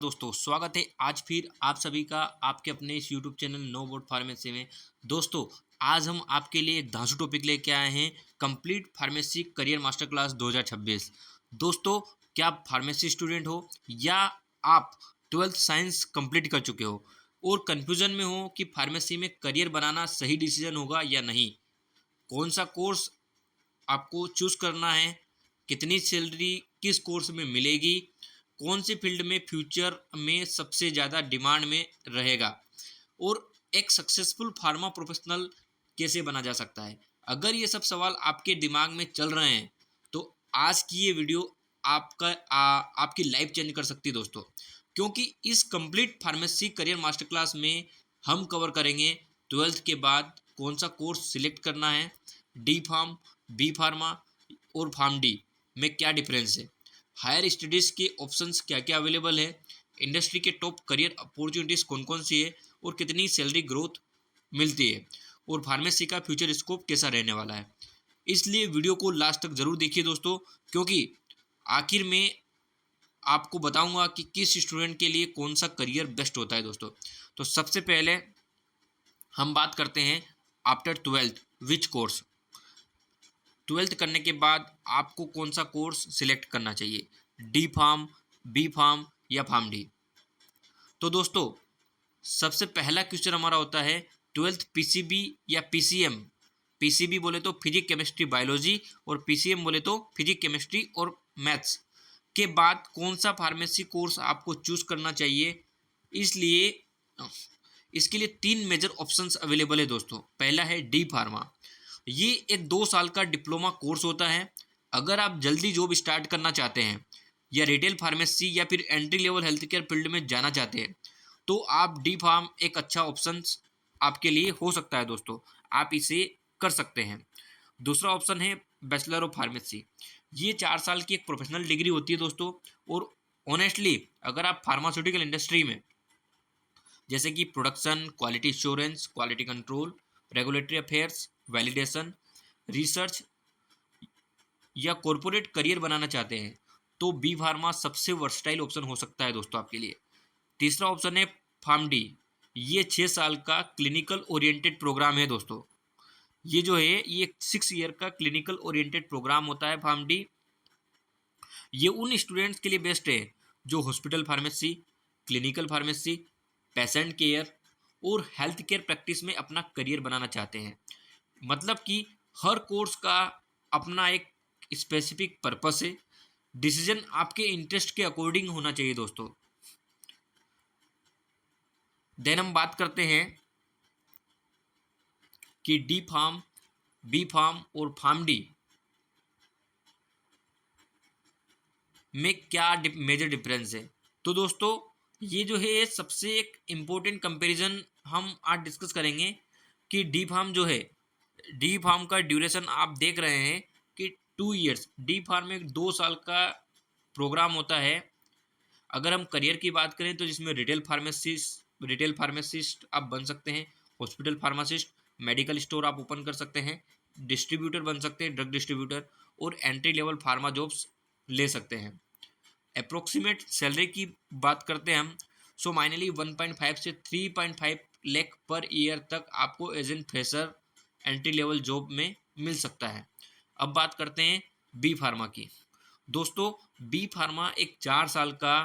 दोस्तों स्वागत है आज फिर आप सभी का आपके अपने इस YouTube channel no board pharmacy में। दोस्तों आज हम आपके लिए एक धांसू टॉपिक लेके आए हैं, complete pharmacy career master class 2026। दोस्तों क्या आप फार्मेसी स्टूडेंट हो या आप ट्वेल्थ साइंस कंप्लीट कर चुके हो और कंफ्यूजन में हो कि फार्मेसी में करियर बनाना सही डिसीजन होगा या नहीं, कौन सा कोर्स आपको चूज करना है, कितनी सैलरी किस कोर्स में मिलेगी, कौन सी फील्ड में फ्यूचर में सबसे ज़्यादा डिमांड में रहेगा और एक सक्सेसफुल फार्मा प्रोफेशनल कैसे बना जा सकता है। अगर ये सब सवाल आपके दिमाग में चल रहे हैं तो आज की ये वीडियो आपकी लाइफ चेंज कर सकती है दोस्तों, क्योंकि इस complete pharmacy career master class में हम कवर करेंगे ट्वेल्थ के बाद कौन सा कोर्स सिलेक्ट करना है, डी फार्म, बी फार्मा और फार्म डी में क्या डिफरेंस है, हायर स्टडीज़ के ऑप्शंस क्या क्या अवेलेबल है, इंडस्ट्री के टॉप करियर अपॉर्चुनिटीज़ कौन कौन सी है और कितनी सैलरी ग्रोथ मिलती है और फार्मेसी का फ्यूचर स्कोप कैसा रहने वाला है। इसलिए वीडियो को लास्ट तक ज़रूर देखिए दोस्तों, क्योंकि आखिर में आपको बताऊंगा कि किस स्टूडेंट के लिए कौन सा करियर बेस्ट होता है दोस्तों। तो सबसे पहले हम बात करते हैं after twelfth which course. Twelfth करने के बाद आपको कौन सा कोर्स सिलेक्ट करना चाहिए, डी फार्म, बी फार्म या फार्म डी। तो दोस्तों सबसे पहला क्वेश्चन हमारा होता है ट्वेल्थ पीसीबी या पीसीएम। पीसीबी बोले तो फिजिक्स केमिस्ट्री बायोलॉजी और पीसीएम बोले तो फिजिक्स केमिस्ट्री और मैथ्स के बाद कौन सा फार्मेसी कोर्स आपको चूज करना चाहिए। इसलिए इसके लिए तीन मेजर ऑप्शंस अवेलेबल है दोस्तों। पहला है डी फार्मा। ये एक 2 साल का डिप्लोमा कोर्स होता है। अगर आप जल्दी जॉब स्टार्ट करना चाहते हैं या रिटेल फार्मेसी या फिर entry level health care field में जाना चाहते हैं तो आप डी फार्म एक अच्छा ऑप्शन आपके लिए हो सकता है दोस्तों, आप इसे कर सकते हैं। दूसरा ऑप्शन है बैचलर ऑफ फार्मेसी। ये 4 साल की एक प्रोफेशनल डिग्री होती है दोस्तों। और ऑनेस्टली अगर आप फार्मास्यूटिकल इंडस्ट्री में जैसे कि production, quality insurance, quality control, regulatory affairs, validation, research या कॉरपोरेट करियर बनाना चाहते हैं तो बी फार्मा सबसे वर्सटाइल ऑप्शन हो सकता है दोस्तों आपके लिए। तीसरा ऑप्शन है फार्म डी। ये 6 साल का क्लिनिकल ओरिएंटेड प्रोग्राम है दोस्तों। ये जो है ये 6 ईयर का क्लिनिकल ओरिएंटेड प्रोग्राम होता है फार्म डी। ये उन स्टूडेंट्स के लिए बेस्ट है जो hospital pharmacy, clinical pharmacy, patient care और हेल्थ केयर प्रैक्टिस में अपना करियर बनाना चाहते हैं। मतलब कि हर कोर्स का अपना एक स्पेसिफिक पर्पस है। डिसीजन आपके इंटरेस्ट के अकॉर्डिंग होना चाहिए दोस्तों। देन हम बात करते हैं कि डी फार्म, बी फार्म और फार्म डी में क्या मेजर डिफरेंस है। तो दोस्तों ये जो है सबसे एक इम्पोर्टेंट कंपैरिजन हम आज डिस्कस करेंगे कि डी फार्म जो है, डी फार्म का ड्यूरेशन आप देख रहे हैं कि 2 ईयर्स। डी फार्म में 2 साल का प्रोग्राम होता है। अगर हम करियर की बात करें तो जिसमें रिटेल फार्मासिस्ट आप बन सकते हैं, हॉस्पिटल फार्मासिस्ट, मेडिकल स्टोर आप ओपन कर सकते हैं, डिस्ट्रीब्यूटर बन सकते हैं, ड्रग डिस्ट्रीब्यूटर, और एंट्री लेवल फार्मा जॉब्स ले सकते हैं। अप्रोक्सीमेट सैलरी की बात करते हैं हम, सो माइनली 1.5 से 3.5 लाख पर ईयर तक आपको as an fresher entry level job में मिल सकता है। अब बात करते हैं बी फार्मा की। दोस्तों बी फार्मा एक 4 साल का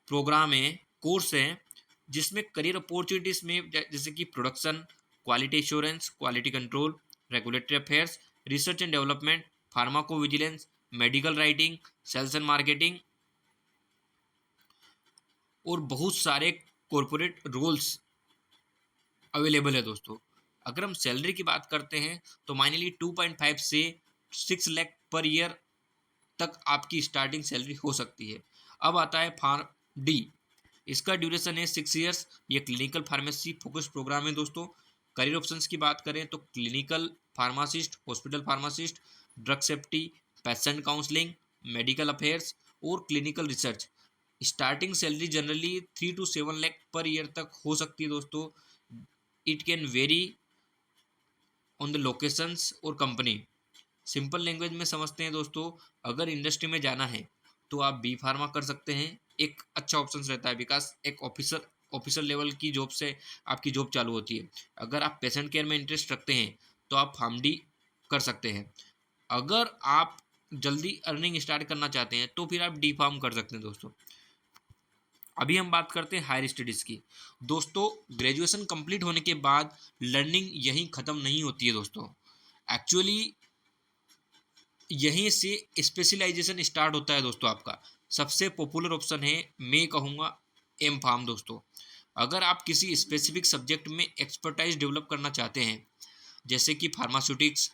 प्रोग्राम है, कोर्स है, जिसमें करियर अपॉर्चुनिटीज़ में जैसे कि production, quality assurance, quality control, regulatory affairs, research and development, pharmacovigilance, medical writing, sales and marketing और बहुत सारे कॉरपोरेट रोल्स अवेलेबल है दोस्तों। अगर हम सैलरी की बात करते हैं तो माइनली 2.5 से 6 लाख पर ईयर तक आपकी स्टार्टिंग सैलरी हो सकती है। अब आता है फार्म डी। इसका ड्यूरेशन है 6 ईयर्स। ये क्लिनिकल फार्मेसी फोकस प्रोग्राम है दोस्तों। करियर ऑप्शंस की बात करें तो clinical pharmacist, hospital pharmacist, drug safety, patient counselling, medical affairs और clinical research. Starting salary generally 3 to 7 lakh per year तक हो सकती है दोस्तों। It can vary on the locations और कंपनी। सिंपल लैंग्वेज में समझते हैं दोस्तों, अगर इंडस्ट्री में जाना है तो आप बी फार्मा कर सकते हैं एक अच्छा ऑप्शन रहता है, बिकॉज एक ऑफिसर लेवल की जॉब से आपकी जॉब चालू होती है। अगर आप पेशेंट केयर में इंटरेस्ट रखते हैं तो आप फार्मडी कर सकते हैं। अगर आप जल्दी अर्निंग स्टार्ट करना चाहते हैं तो फिर आप डी फार्म कर सकते हैं दोस्तों। अभी हम बात करते हैं हायर स्टडीज़ की। दोस्तों ग्रेजुएशन कंप्लीट होने के बाद लर्निंग यहीं ख़त्म नहीं होती है दोस्तों। एक्चुअली यहीं से स्पेशलाइजेशन स्टार्ट होता है दोस्तों। आपका सबसे पॉपुलर ऑप्शन है, मैं कहूँगा, एम फार्म दोस्तों। अगर आप किसी स्पेसिफिक सब्जेक्ट में एक्सपर्टाइज डेवलप करना चाहते हैं, जैसे कि pharmaceutics,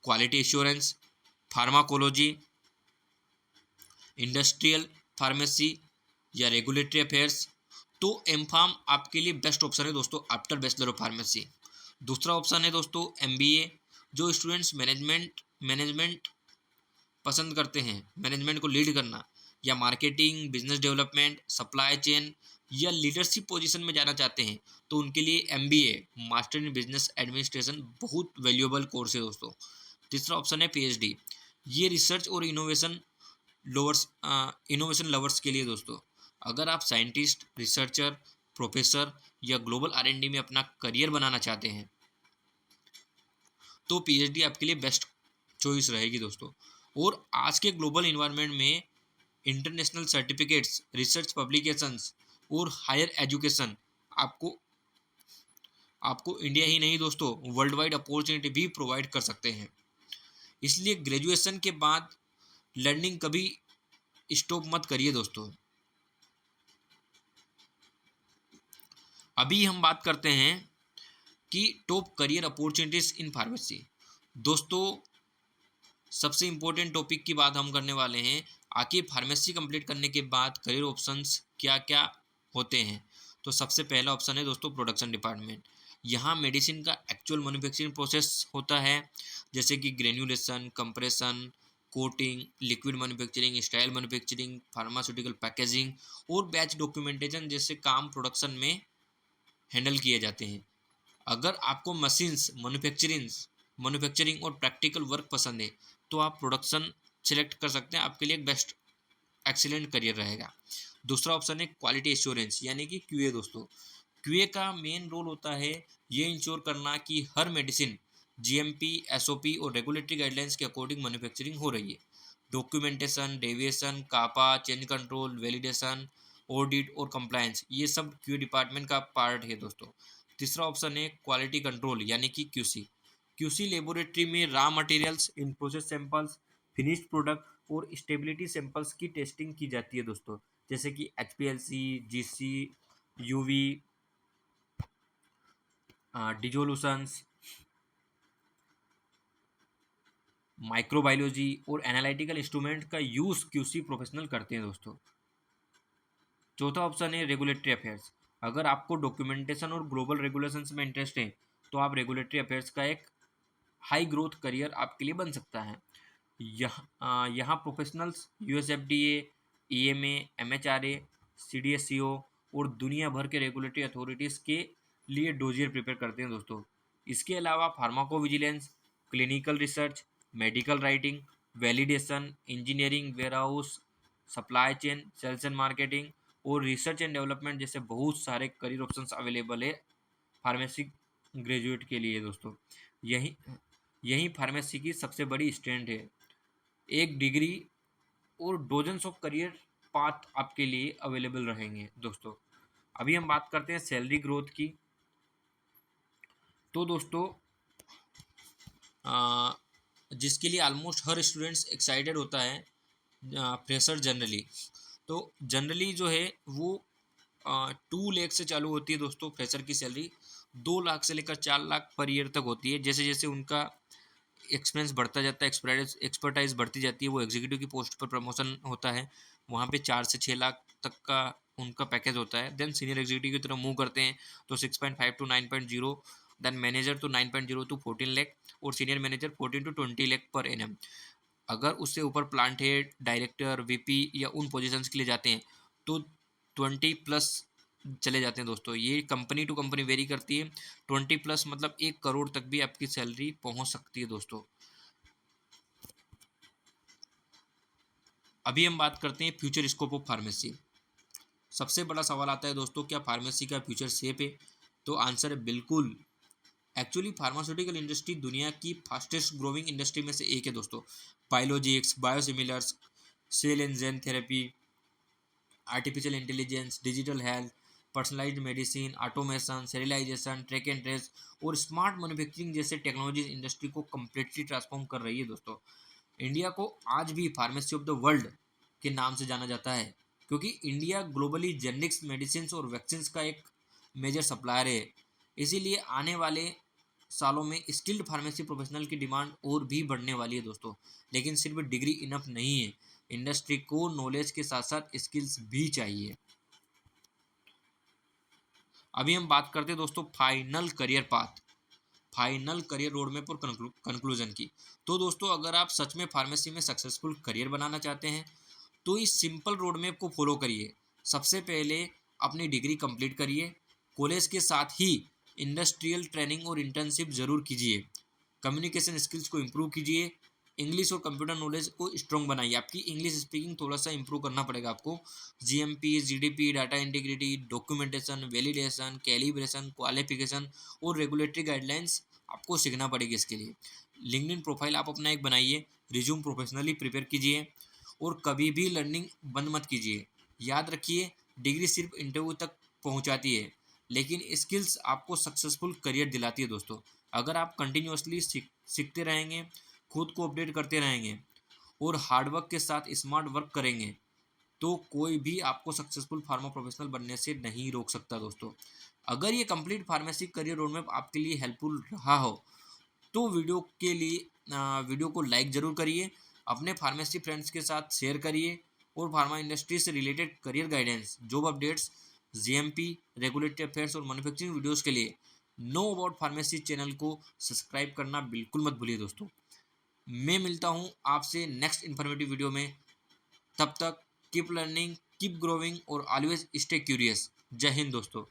quality assurance, pharmacology, industrial pharmacy या रेगुलेटरी अफेयर्स, तो एम फार्म आपके लिए बेस्ट ऑप्शन है दोस्तों आफ्टर बैचलर ऑफ फार्मेसी। दूसरा ऑप्शन है दोस्तों एमबीए। जो स्टूडेंट्स मैनेजमेंट पसंद करते हैं, मैनेजमेंट को लीड करना, या marketing, business development, supply chain या लीडरशिप पोजीशन में जाना चाहते हैं, तो उनके लिए MBA, master in business administration, बहुत वैल्यूएबल कोर्स है दोस्तों। तीसरा ऑप्शन है पीएचडी। ये रिसर्च और इनोवेशन लवर्स के लिए दोस्तों। अगर आप साइंटिस्ट, रिसर्चर, प्रोफेसर या ग्लोबल आरएनडी में अपना करियर बनाना चाहते हैं तो पीएचडी आपके लिए बेस्ट चॉइस रहेगी दोस्तों। और आज के ग्लोबल इन्वायरमेंट में इंटरनेशनल सर्टिफिकेट्स, रिसर्च पब्लिकेशंस और हायर एजुकेशन आपको आपको इंडिया ही नहीं दोस्तों, वर्ल्ड वाइड अपॉर्चुनिटी भी प्रोवाइड कर सकते हैं। इसलिए ग्रेजुएशन के बाद लर्निंग कभी स्टॉप मत करिए दोस्तों। अभी हम बात करते हैं कि top career opportunities in pharmacy. दोस्तों सबसे इम्पोर्टेंट टॉपिक की बात हम करने वाले हैं, आखिर फार्मेसी कंप्लीट करने के बाद करियर ऑप्शंस क्या क्या होते हैं। तो सबसे पहला ऑप्शन है दोस्तों प्रोडक्शन डिपार्टमेंट। यहाँ मेडिसिन का एक्चुअल मैन्युफैक्चरिंग प्रोसेस होता है, जैसे कि granulation, compression, coating, liquid manufacturing, sterile manufacturing, pharmaceutical packaging और बैच डॉक्यूमेंटेशन जैसे काम प्रोडक्शन में हैंडल किए जाते हैं। अगर आपको मशीन्स, मैन्युफैक्चरिंग और प्रैक्टिकल वर्क पसंद है तो आप प्रोडक्शन सिलेक्ट कर सकते हैं, आपके लिए एक बेस्ट एक्सीलेंट करियर रहेगा। दूसरा ऑप्शन है क्वालिटी एश्योरेंस यानी कि क्यूए दोस्तों। क्यूए का मेन रोल होता है ये इंश्योर करना कि हर मेडिसिन जीएमपी, एसओपी और रेगुलेटरी गाइडलाइंस के अकॉर्डिंग मैन्युफैक्चरिंग हो रही है। डॉक्यूमेंटेशन, डेविएशन, कापा, चेंज कंट्रोल, वैलिडेशन, ऑडिट और कंप्लायंस, ये सब क्यूए डिपार्टमेंट का पार्ट है दोस्तों। तीसरा ऑप्शन है क्वालिटी कंट्रोल यानी कि क्यूसी। क्यूसी लेबोरेटरी में raw materials, in process samples, finished product और स्टेबिलिटी सैंपल्स की टेस्टिंग की जाती है दोस्तों, जैसे कि एचपीएलसी, जीसी, यूवी, डिजोल्यूशंस, माइक्रोबायोलॉजी और एनालिटिकल इंस्ट्रूमेंट का यूज़ क्यूसी प्रोफेशनल करते हैं दोस्तों। चौथा ऑप्शन है रेगुलेटरी अफेयर्स। अगर आपको डॉक्यूमेंटेशन और ग्लोबल रेगुलेशंस में इंटरेस्ट है तो आप रेगुलेटरी अफेयर्स का एक हाई ग्रोथ करियर आपके लिए बन सकता है। यहाँ professionals USFDA, EMA, MHRA, CDSCO और दुनिया भर के रेगुलेटरी अथॉरिटीज़ के लिए डोजियर प्रिपेयर करते हैं दोस्तों। इसके अलावा pharmacovigilance, clinical research, medical writing, validation, engineering, warehouse, supply chain, sales and marketing और रिसर्च एंड डेवलपमेंट जैसे बहुत सारे करियर ऑप्शंस अवेलेबल है फार्मेसी ग्रेजुएट के लिए दोस्तों। यही यही फार्मेसी की सबसे बड़ी स्ट्रेंथ है। एक डिग्री और डोजन्स ऑफ करियर पाथ आपके लिए अवेलेबल रहेंगे दोस्तों। अभी हम बात करते हैं सैलरी ग्रोथ की। तो दोस्तों जिसके लिए ऑलमोस्ट हर स्टूडेंट्स एक्साइटेड होता है, फ्रेशर जनरली। तो जनरली जो है वो 2 लाख से चालू होती है दोस्तों। फ्रेशर की सैलरी 2 लाख से लेकर 4 लाख पर ईयर तक होती है। जैसे जैसे उनका एक्सपीरियंस बढ़ता जाता है, एक्सपर्टाइज बढ़ती जाती है, वो एग्जीक्यूटिव की पोस्ट पर प्रमोशन होता है, वहाँ पे 4 से 6 लाख तक का उनका पैकेज होता है। देन सीनियर एग्जीक्यूटिव की तरफ मूव करते हैं तो 6.5 to 9.0, देन मैनेजर तो 9.0 to 14 लाख और सीनियर मैनेजर 14 to 20 लाख पर एनएम। अगर उससे ऊपर प्लांट हेड, डायरेक्टर, वीपी या उन पोजीशंस के लिए जाते हैं तो 20+ चले जाते हैं दोस्तों। ये कंपनी टू कंपनी वेरी करती है। 20+ मतलब 1 करोड़ तक भी आपकी सैलरी पहुंच सकती है दोस्तों। अभी हम बात करते हैं फ्यूचर स्कोप ऑफ फार्मेसी। सबसे बड़ा सवाल आता है दोस्तों, क्या फार्मेसी का फ्यूचर सेफ है? तो आंसर है बिल्कुल। एक्चुअली फार्मास्यूटिकल इंडस्ट्री दुनिया की फास्टेस्ट ग्रोइंग इंडस्ट्री में से एक है दोस्तों। Biologics, biosimilars, cell and gene therapy, artificial intelligence, digital health, personalized medicine, automation, serialization, track and trace और स्मार्ट मैन्युफैक्चरिंग जैसे टेक्नोलॉजी इंडस्ट्री को कम्प्लीटली ट्रांसफॉर्म कर रही है दोस्तों। इंडिया को आज भी फार्मेसी ऑफ द वर्ल्ड के नाम से जाना जाता है, क्योंकि इंडिया ग्लोबली जेनेरिक्स मेडिसिन और वैक्सीन का एक मेजर सप्लायर है। इसीलिए आने वाले सालों में स्किल्ड फार्मेसी प्रोफेशनल की डिमांड और भी बढ़ने वाली है दोस्तों। लेकिन सिर्फ डिग्री इनफ नहीं है, इंडस्ट्री को नॉलेज के साथ साथ स्किल्स भी चाहिए। अभी हम बात करते हैं दोस्तों final career path, final career road map और कंक्लूजन की। तो दोस्तों अगर आप सच में फार्मेसी में सक्सेसफुल करियर बनाना चाहते हैं तो इस सिंपल रोड मैप को फॉलो करिए। सबसे पहले अपनी डिग्री कंप्लीट करिए। कॉलेज के साथ ही इंडस्ट्रियल ट्रेनिंग और इंटर्नशिप जरूर कीजिए। कम्युनिकेशन स्किल्स को इम्प्रूव कीजिए। इंग्लिश और कंप्यूटर नॉलेज को स्ट्रॉन्ग बनाइए। आपकी इंग्लिश स्पीकिंग थोड़ा सा इंप्रूव करना पड़ेगा आपको। GMP, GDP, data integrity, documentation, validation, calibration, qualification और रेगुलेटरी गाइडलाइंस आपको सीखना पड़ेगी इसके लिए। लिंक्डइन प्रोफाइल आप अपना एक बनाइए। रिज्यूम प्रोफेशनली प्रिपेयर कीजिए और कभी भी लर्निंग बंद मत कीजिए। याद रखिए, डिग्री सिर्फ इंटरव्यू तक पहुंचाती है, लेकिन स्किल्स आपको सक्सेसफुल करियर दिलाती है दोस्तों। अगर आप कंटिन्यूअसली सीखते रहेंगे, खुद को अपडेट करते रहेंगे और हार्डवर्क के साथ स्मार्ट वर्क करेंगे तो कोई भी आपको सक्सेसफुल फार्मा प्रोफेशनल बनने से नहीं रोक सकता दोस्तों। अगर ये complete pharmacy career road map आपके लिए हेल्पफुल रहा हो तो वीडियो को लाइक ज़रूर करिए, अपने फार्मेसी फ्रेंड्स के साथ शेयर करिए और फार्मा इंडस्ट्री से related career guidance, job updates, GMP, regulatory affairs और मैन्युफैक्चरिंग वीडियोस के लिए नो अबाउट फार्मेसी चैनल को सब्सक्राइब करना बिल्कुल मत भूलिए दोस्तों। मैं मिलता हूँ आपसे नेक्स्ट इन्फॉर्मेटिव वीडियो में। तब तक कीप लर्निंग, कीप ग्रोइंग और ऑलवेज स्टे क्यूरियस। जय हिंद दोस्तों।